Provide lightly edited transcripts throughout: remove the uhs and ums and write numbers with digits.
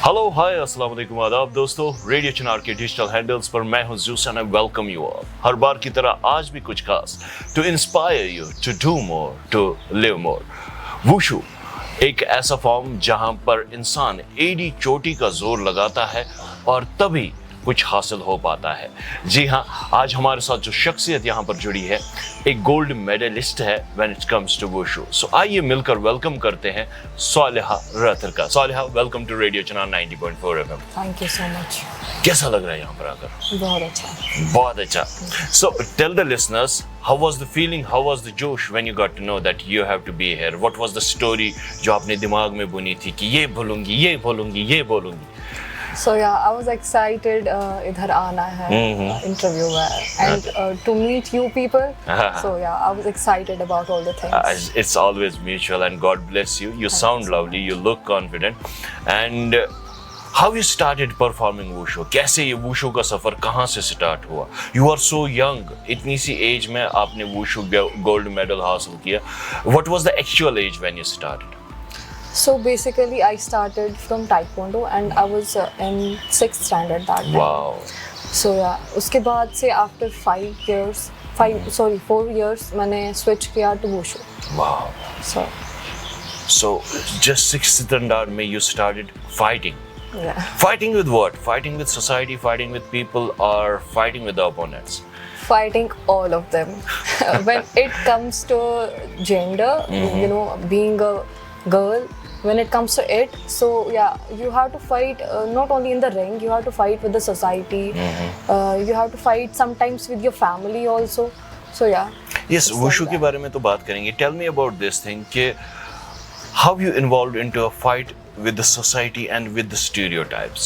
Hello hi अस्सलाम वालेकुम आदाब दोस्तों, रेडियो चिनार के डिजिटल हैंडल्स पर मैं हूं ज़ूस and I welcome you all. हर बार की तरह आज भी कुछ खास to inspire you to do more, to live more. Wushu एक ऐसा फॉर्म जहां पर इंसान एड़ी चोटी का जोर लगाता है और तभी कुछ हासिल हो पाता है। जी हाँ, आज हमारे साथ जो शख्सियत यहाँ पर जुड़ी है एक गोल्ड मेडलिस्ट है when it comes to wushu. So आइए मिलकर वेलकम करते हैं सालिहा रतर का। Saliha, welcome to radio Chinar 90.4 FM। Thank you so much. कैसा लग रहा है यहाँ पर आकर? बहुत अच्छा। बहुत अच्छा। So tell the listeners, how was the feeling, how was the josh when you got to know that you have to be here? What was the story जो आपने दिमाग में बुनी थी कि ये बोलूंगी, ये बोलूंगी, ये बोलूंगी? So yeah, I was excited इधर आना है interview में and to meet you people. So yeah, I was excited about all the things. It's always mutual and God bless you. You sound lovely, you look confident. And how you started performing wushu? कैसे ये wushu का सफर कहाँ से start हुआ? You are so young. इतनी सी age में आपने wushu gold medal हासिल किया. What was the actual age when you started? So basically, I started from Taekwondo and I was in 6th standard that time. Wow. So yeah, उसके बाद से after 4 years मैंने switch किया to wushu. Wow. So just 6th standard में you started fighting. Yeah. Fighting with what? Fighting with society, fighting with people, or fighting with the opponents? Fighting all of them. When it comes to gender, you know, being a girl, when it comes to it, so yeah, you have to fight not only in the ring, you have to fight with the society, you have to fight sometimes with your family also. So yeah. Yes, wushu के बारे में तो बात करेंगे. Tell me about this thing कि how you involved into a fight with the society and with the stereotypes.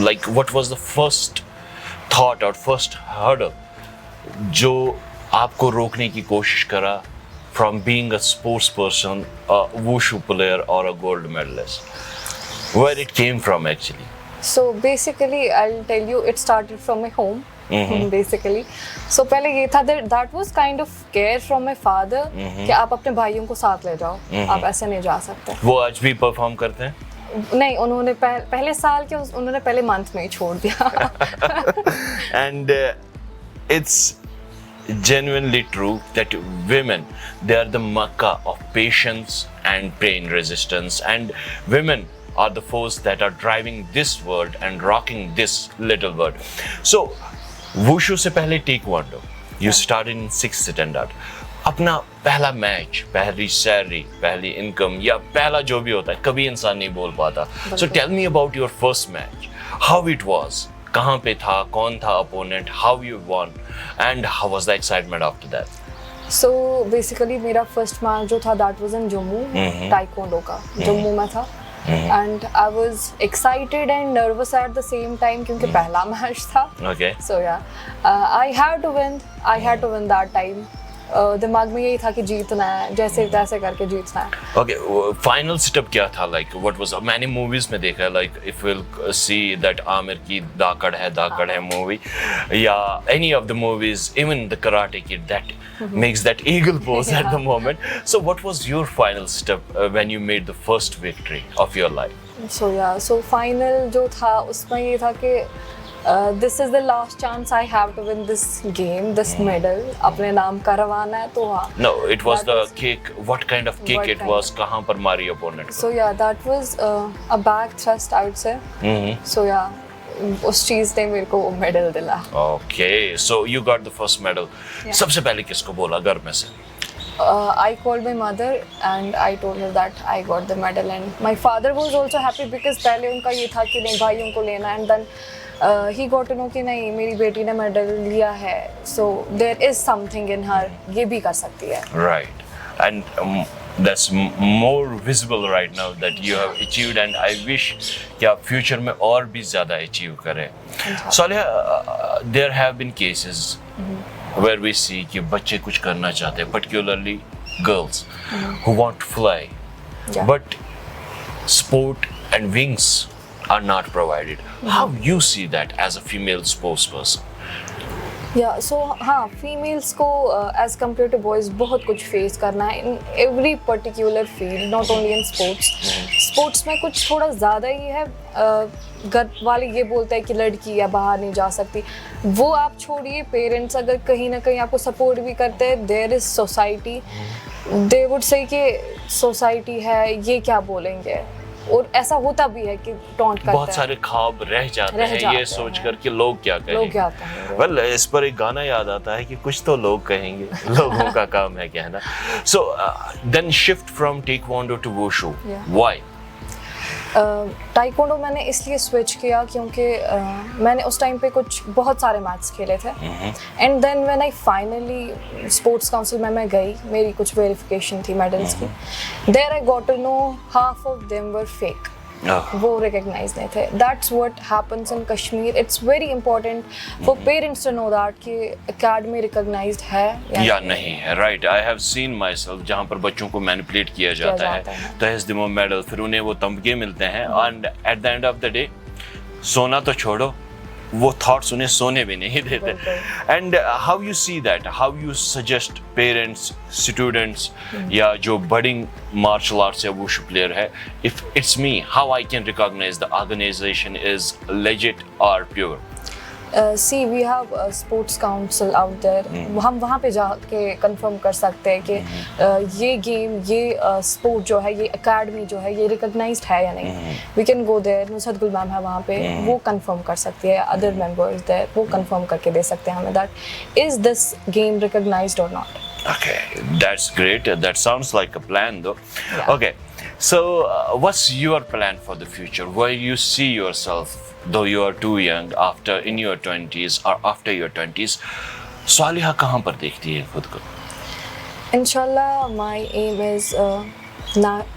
Like what was the first thought or first hurdle जो आपको रोकने की कोशिश करा from being a sports person, a wushu player or a gold medalist? Where it came from actually? So basically, I'll tell you, it started from my home. Basically, so पहले ये था that was kind of care from my father कि आप अपने भाइयों को साथ ले जाओ, आप ऐसे नहीं जा सकते। वो आज भी परफॉर्म करते हैं? नहीं, उन्होंने पहले साल के उन्होंने पहले मंथ में ही छोड़ दिया। And it's genuinely true that women, they are the makkah of patience and pain resistance, and women are the force that are driving this world and rocking this little world. So wushu से पहले taekwondo, you started in 6th standard. अपना पहला match, पहली salary, पहली income या पहला जो भी होता है, कभी इंसान नहीं बोल पाता. So tell me about your first match. How it was? कहाँ पे था, कौन था opponent, how you won, and how was the excitement after that? So basically मेरा first match जो था that was in Jammu, Taekwondo का, जम्मू में था, and I was excited and nervous at the same time क्योंकि पहला match था. Okay. So yeah, I had to win that time. दिमाग में यही था कि जीतना है, जैसे तैसे करके जीतना है. Okay, final step क्या था? Like what was? मैंने movies में देखा है, like if we'll see that Aamir की दाकड़ है movie, या any of the movies, even the Karate Kid that makes that eagle pose at the moment. So what was your final step when you made the first victory of your life? So yeah, so final जो था उसमें ये था कि this is the last chance I have to win this game, this medal. अपने नाम करवाना है तो हाँ. No, it was the kick. What kind of kick it was? कहाँ पर मारी opponent? So yeah, that was a back thrust, I would say. So yeah, उस चीज ने मेरे को medal दिला. Okay, so you got the first medal. सबसे पहले किसको बोला घर में से? I called my mother and I told her that I got the medal, and my father was also happy because पहले उनका ये था कि नहीं भाइयों को लेना, and then he got to know कि नहीं मेरी बेटी ने medal लिया है, so there is something in her, ये भी कर सकती है. Right, and that's more visible right now that you have achieved, and I wish कि आप future में और भी ज़्यादा achieve करें. Salia, there have been cases where we see कि बच्चे कुछ करना चाहते हैं, particularly girls who want to fly, but sport and wings are not provided. How you see that as a female sports person? या सो हाँ, females को as compare to boys बहुत कुछ फेस करना है in every particular field, not only in sports. Sports में कुछ थोड़ा ज़्यादा ही है, घर वाले ये बोलते हैं कि लड़की या बाहर नहीं जा सकती, वो आप छोड़िए। पेरेंट्स अगर कहीं ना कहीं आपको सपोर्ट भी करते हैं, there is society, they would say कि सोसाइटी है, ये क्या बोलेंगे, और ऐसा होता भी है कि टॉन्ट करते बहुत सारे ख्वाब रह जाते हैं ये सोच कर कि लोग क्या लोग क्या कहेंगे। कहेंगे। वेल इस पर एक गाना याद आता है कि कुछ तो लोग कहेंगे, लोगों का काम है कहना। So then shift from taekwondo to wushu, why? Taekwondo मैंने इसलिए स्विच किया क्योंकि मैंने उस टाइम पे कुछ बहुत सारे मैच खेले थे, and then when I finally sports council में मैं गई, मेरी कुछ वेरिफिकेशन थी मेडल्स की, there I got to know half of them were fake, वो रिकग्नाइज नहीं थे। That's what happens in Kashmir. It's very important for parents to know that कि एकेडमी रिकग्नाइज्ड है या नहीं है। Right, I have seen myself जहाँ पर बच्चों को मैनिपुलेट किया जाता है, तहस दिमो मेडल, फिर उन्हें वो तमगे मिलते हैं, and at the end of the day सोना तो छोड़ो, वो थॉट्स उन्हें सोने भी नहीं देते। And how you see that, how you suggest parents, students या जो बडिंग मार्शल आर्ट्स या वुशु प्लेयर है, if it's me, how I can recognise the organisation is legit और pure? See we have sports council out there, हम वहाँ पे जाके confirm कर सकते हैं कि ये गेम, ये स्पोर्ट जो है, ये एकेडमी जो है, ये रिकग्नाइज्ड है या नहीं। We can go there, Nusrat Gul ma'am है वहाँ पे, वो कंफर्म कर सकती है, अदर मेंबर्स देयर, वो कंफर्म करके दे सकते हैं हमें that is this game recognised और not. Okay, that's great. That sounds like a plan, though. Yeah. Okay, so what's your plan for the future? Where you see yourself, though you are too young, after in your 20s or after your 20s? सालिहा कहाँ पर देखती है खुद को? इंशाल्लाह, my aim is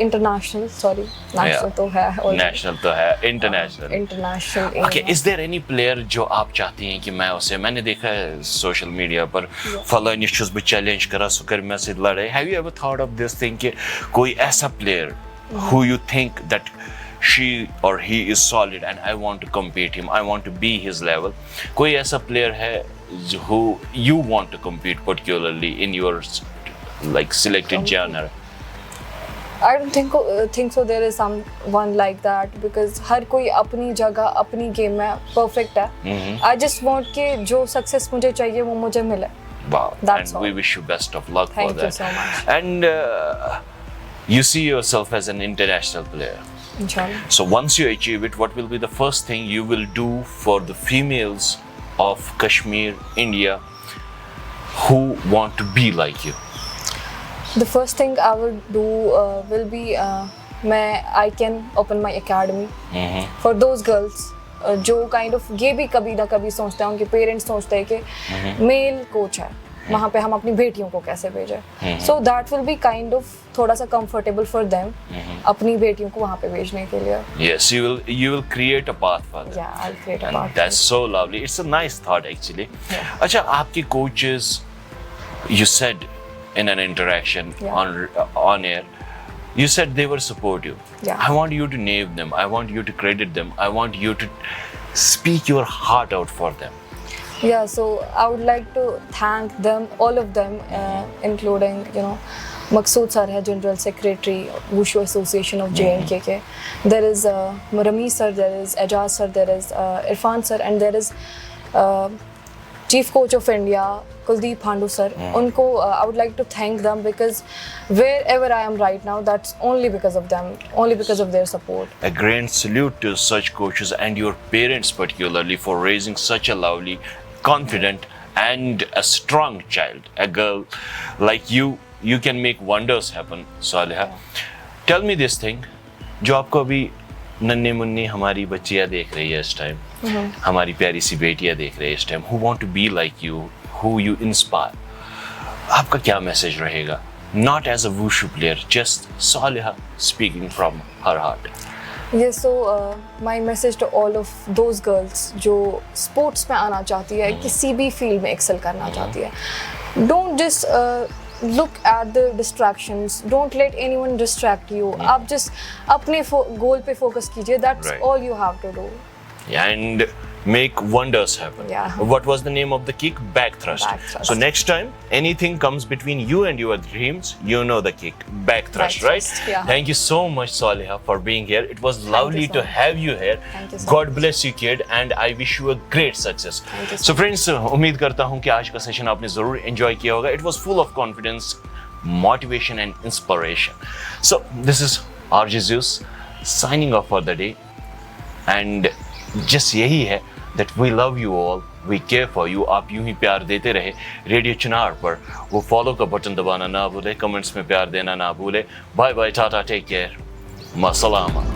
international. Sorry, national तो है, national तो है, international. International. Okay, is there any player जो आप चाहती हैं कि मैं उसे, मैंने देखा है सोशल मीडिया पर फलानी चीज़ भी चैलेंज करा सुकर मैं से लड़े। Have you ever thought of this thing कि कोई ऐसा player who you think that she or he is solid and I want to compete him, I want to be his level? कोई ऐसा player है who you want to compete particularly in your like selected genre? I don't think so there is someone like that, because हर कोई अपनी जगह अपनी game में perfect है। I just want कि जो सक्सेस मुझे चाहिए वो मुझे मिले। Wow, that's and all. we wish you best of luck for that. Thank you so much. And you see yourself as an international player. Inshallah. So once you achieve it, what will be the first thing you will do for the females of Kashmir, India, who want to be like you? The first thing I will do will be I can open my academy for those girls जो kind of ये भी कभी ना कभी सोचते हैं, उनके parents सोचते हैं कि मेल कोच है, वहाँ पे हम अपनी बेटियों को कैसे भेजें। So that will be kind of थोड़ा सा comfortable for them अपनी बेटियों को वहाँ पे भेजने के लिए। Yes, you will create a path for them. Yeah, I'll create a And path. that's so lovely. It's a nice thought actually. Yeah. अच्छा, आपके coaches, you said in an interaction on air, you said they were supportive. Yeah. I want you to name them. I want you to credit them. I want you to speak your heart out for them. Yeah, so I would like to thank them, all of them, including, Maqsood sir hai, General Secretary, Wushu Association of JNKK. There is Rami sir, there is Ajaz sir, there is Irfan sir, and there is Chief Coach of India, Kuldeep Pandu sir. Unko, I would like to thank them, because wherever I am right now, that's only because of them, only because of their support. A grand salute to such coaches and your parents particularly for raising such a lovely, confident and a strong child. A girl like you can make wonders happen, Saliha. Tell me this thing, जो आपको अभी नन्हे मुन्नी हमारी बच्चियाँ देख रही है इस टाइम, हमारी प्यारी सी बेटियाँ देख रही है इस time, who want to be like you, who you inspire, आपका क्या मैसेज रहेगा? Not as a wushu player, just Saliha speaking from her heart. Yes, so my message to all of those girls जो sports में आना चाहती है, किसी भी field में excel करना चाहती है, don't just look at the distractions, don't let anyone distract you. आप just अपने goal पे focus कीजिए, that's Right. all you have to do. And make wonders happen. Yeah. What was the name of the kick? Back thrust. Back thrust. So next time anything comes between you and your dreams, you know the kick, back thrust, Back right? thrust, yeah. Thank you so much, Saliha, for being here. It was lovely so to much. have you here. Thank you so God much. bless you, kid, and I wish you a great success. Thank you so So friends, उम्मीद करता हूँ कि आज का session आपने जरूर enjoy किया होगा. It was full of confidence, motivation and inspiration. So this is RJ Zeus signing off for the day. And just यही है that we love you all, we care for you. आप यूं ही प्यार देते रहे रेडियो चिनार पर. वो फॉलो का बटन दबाना ना भूले, कमेंट्स में प्यार देना ना भूले. बाय बाय, टाटा, टेक केयर, मसलामा.